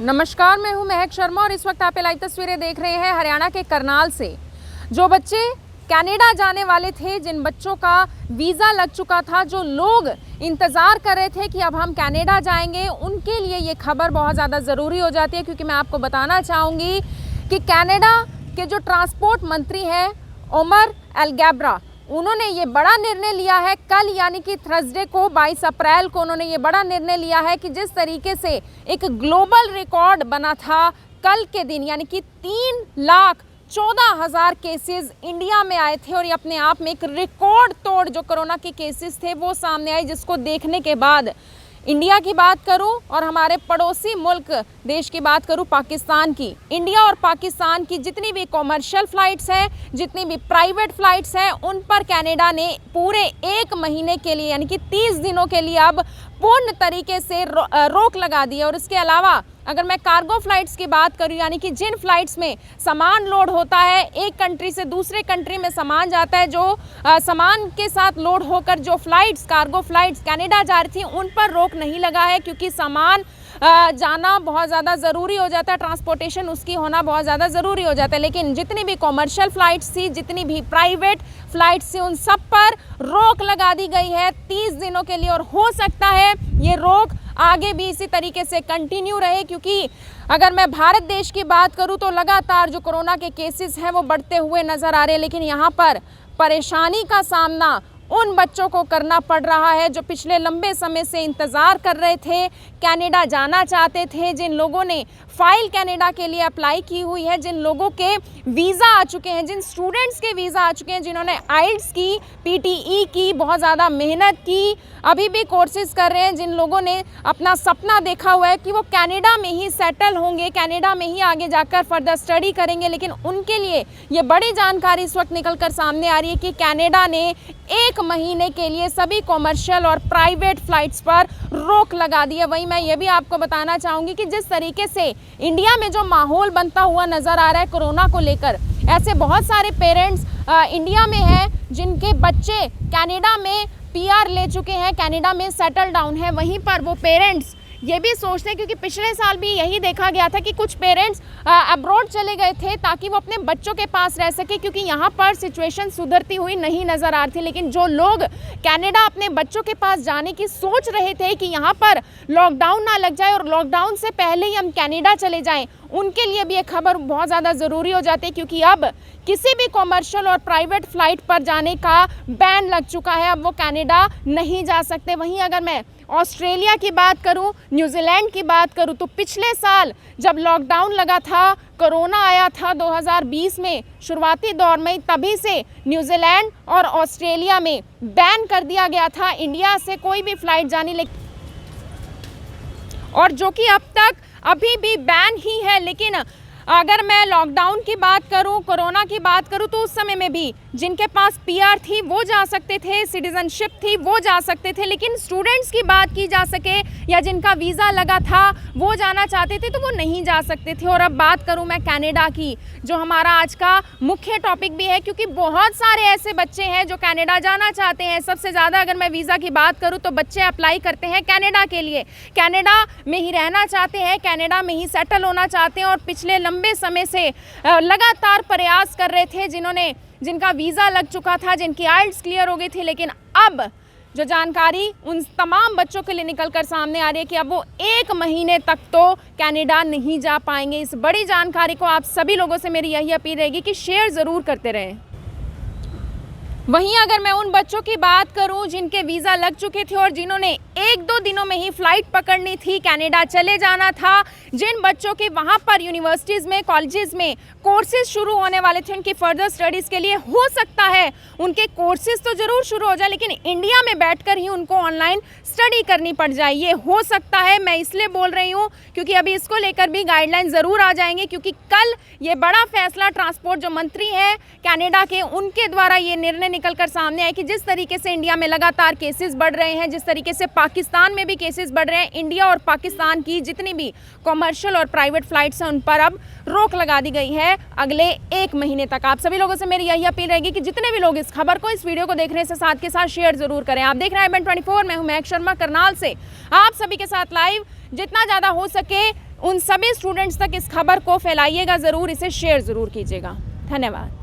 नमस्कार, मैं हूं महक शर्मा और इस वक्त आप लाइव तस्वीरें देख रहे हैं हरियाणा के करनाल से। जो बच्चे कनाडा जाने वाले थे, जिन बच्चों का वीज़ा लग चुका था, जो लोग इंतज़ार कर रहे थे कि अब हम कनाडा जाएंगे, उनके लिए ये खबर बहुत ज़्यादा ज़रूरी हो जाती है। क्योंकि मैं आपको बताना चाहूँगी कि कनाडा के जो ट्रांसपोर्ट मंत्री हैं ओमर एल्गेब्रा, उन्होंने ये बड़ा निर्णय लिया है। कल यानी कि थर्सडे को 22 अप्रैल को उन्होंने ये बड़ा निर्णय लिया है कि जिस तरीके से एक ग्लोबल रिकॉर्ड बना था कल के दिन, यानी कि 3,14,000 केसेस इंडिया में आए थे और ये अपने आप में एक रिकॉर्ड तोड़ जो कोरोना के केसेस थे वो सामने आए, जिसको देखने के बाद इंडिया की बात करूं और हमारे पड़ोसी मुल्क देश की बात करूं पाकिस्तान की, इंडिया और पाकिस्तान की जितनी भी कॉमर्शियल फ़्लाइट्स हैं, जितनी भी प्राइवेट फ़्लाइट्स हैं, उन पर कनाडा ने पूरे 1 महीने के लिए यानी कि 30 दिनों के लिए अब पूर्ण तरीके से रोक लगा दी है। और इसके अलावा अगर मैं कार्गो फ्लाइट्स की बात करूं, यानी कि जिन फ्लाइट्स में सामान लोड होता है, एक कंट्री से दूसरे कंट्री में सामान जाता है, जो सामान के साथ लोड होकर जो फ्लाइट्स कार्गो फ्लाइट्स कनाडा जा रही थी, उन पर रोक नहीं लगा है। क्योंकि सामान जाना बहुत ज़्यादा ज़रूरी हो जाता है, ट्रांसपोर्टेशन उसकी होना बहुत ज़्यादा ज़रूरी हो जाता है। लेकिन जितनी भी कॉमर्शियल फ़्लाइट्स थी, जितनी भी प्राइवेट फ़्लाइट्स थी, उन सब पर रोक लगा दी गई है 30 दिनों के लिए। और हो सकता है ये रोक आगे भी इसी तरीके से कंटिन्यू रहे। क्योंकि अगर मैं भारत देश की बात करूं तो लगातार जो कोरोना के केसेस हैं वो बढ़ते हुए नज़र आ रहे हैं। लेकिन यहाँ पर परेशानी का सामना उन बच्चों को करना पड़ रहा है जो पिछले लंबे समय से इंतज़ार कर रहे थे, कनाडा जाना चाहते थे, जिन लोगों ने फ़ाइल कनाडा के लिए अप्लाई की हुई है, जिन लोगों के वीज़ा आ चुके हैं, जिन स्टूडेंट्स के वीज़ा आ चुके हैं, जिन्होंने आइल्स की, PTE की, बहुत ज़्यादा मेहनत की, अभी भी कोर्सेज़ कर रहे हैं, जिन लोगों ने अपना सपना देखा हुआ है कि वो कनाडा में ही सेटल होंगे, कनाडा में ही आगे जाकर फर्दर स्टडी करेंगे। लेकिन उनके लिए ये बड़ी जानकारी इस वक्त निकल कर सामने आ रही है कि कनाडा ने 1 महीने के लिए सभी कॉमर्शियल और प्राइवेट फ़्लाइट्स पर रोक लगा दी है। वहीं मैं ये भी आपको बताना चाहूँगी कि जिस तरीके से इंडिया में जो माहौल बनता हुआ नज़र आ रहा है कोरोना को लेकर, ऐसे बहुत सारे पेरेंट्स इंडिया में हैं जिनके बच्चे कनाडा में PR ले चुके हैं, कनाडा में सेटल डाउन है। वहीं पर वो पेरेंट्स ये भी सोचते हैं, क्योंकि पिछले साल भी यही देखा गया था कि कुछ पेरेंट्स अब्रॉड चले गए थे ताकि वो अपने बच्चों के पास रह सके, क्योंकि यहाँ पर सिचुएशन सुधरती हुई नहीं नज़र आ रही थी। लेकिन जो लोग कनाडा अपने बच्चों के पास जाने की सोच रहे थे कि यहाँ पर लॉकडाउन ना लग जाए और लॉकडाउन से पहले ही हम कनाडा चले जाएं, उनके लिए भी ये खबर बहुत ज़्यादा ज़रूरी हो जाती है। क्योंकि अब किसी भी कॉमर्शियल और प्राइवेट फ़्लाइट पर जाने का बैन लग चुका है, अब वो कनाडा नहीं जा सकते। वहीं अगर मैं ऑस्ट्रेलिया की बात करूं, न्यूजीलैंड की बात करूं, तो पिछले साल जब लॉकडाउन लगा था, कोरोना आया था 2020 में शुरुआती दौर में, तभी से न्यूजीलैंड और ऑस्ट्रेलिया में बैन कर दिया गया था इंडिया से कोई भी फ़्लाइट जानी, और जो कि अब तक अभी भी बैन ही है। लेकिन अगर मैं लॉकडाउन की बात करूं, कोरोना की बात करूं, तो उस समय में भी जिनके पास PR थी वो जा सकते थे, सिटीजनशिप थी वो जा सकते थे। लेकिन स्टूडेंट्स की बात की जा सके या जिनका वीज़ा लगा था वो जाना चाहते थे तो वो नहीं जा सकते थे। और अब बात करूं मैं कनाडा की, जो हमारा आज का मुख्य टॉपिक भी है, क्योंकि बहुत सारे ऐसे बच्चे हैं जो कनाडा जाना चाहते हैं। सबसे ज़्यादा अगर मैं वीज़ा की बात करूँ तो बच्चे अप्लाई करते हैं कनाडा के लिए, कनाडा में ही रहना चाहते हैं, कनाडा में ही सेटल होना चाहते हैं और पिछले लंबे समय से लगातार प्रयास कर रहे थे, जिनका वीज़ा लग चुका था, जिनकी आइल्स क्लियर हो गई थी। लेकिन अब जो जानकारी उन तमाम बच्चों के लिए निकल कर सामने आ रही है कि अब वो 1 महीने तक तो कनाडा नहीं जा पाएंगे। इस बड़ी जानकारी को आप सभी लोगों से मेरी यही अपील रहेगी कि शेयर ज़रूर करते रहें। वहीं अगर मैं उन बच्चों की बात करूं जिनके वीज़ा लग चुके थे और जिन्होंने 1-2 दिनों में ही फ़्लाइट पकड़नी थी, कनाडा चले जाना था, जिन बच्चों के वहां पर यूनिवर्सिटीज़ में, कॉलेजेस में कोर्सेज शुरू होने वाले थे उनकी फर्दर स्टडीज़ के लिए, हो सकता है उनके कोर्सेज तो ज़रूर शुरू हो जाए लेकिन इंडिया में बैठकर ही उनको ऑनलाइन स्टडी करनी पड़ जाए। ये हो सकता है, मैं इसलिए बोल रही हूँ क्योंकि अभी इसको लेकर भी गाइडलाइन ज़रूर आ जाएंगे। क्योंकि कल ये बड़ा फैसला ट्रांसपोर्ट जो मंत्री हैं कनाडा के, उनके द्वारा ये निर्णय निकल कर सामने आया कि जिस तरीके से इंडिया में लगातार केसेस बढ़ रहे हैं, जिस तरीके से पाकिस्तान में भी केसेस बढ़ रहे हैं, इंडिया और पाकिस्तान की जितनी भी कॉमर्शियल और प्राइवेट फ्लाइट्स हैं उन पर अब रोक लगा दी गई है अगले 1 महीने तक। आप सभी लोगों से मेरी यही अपील रहेगी कि जितने भी लोग इस खबर को, इस वीडियो को देखने से साथ के साथ शेयर जरूर करें। आप देख रहे हैं IBN24, मैं हूं महक शर्मा करनाल से, आप सभी के साथ लाइव। जितना ज़्यादा हो सके उन सभी स्टूडेंट्स तक इस खबर को फैलाइएगा ज़रूर, इसे शेयर ज़रूर कीजिएगा। धन्यवाद।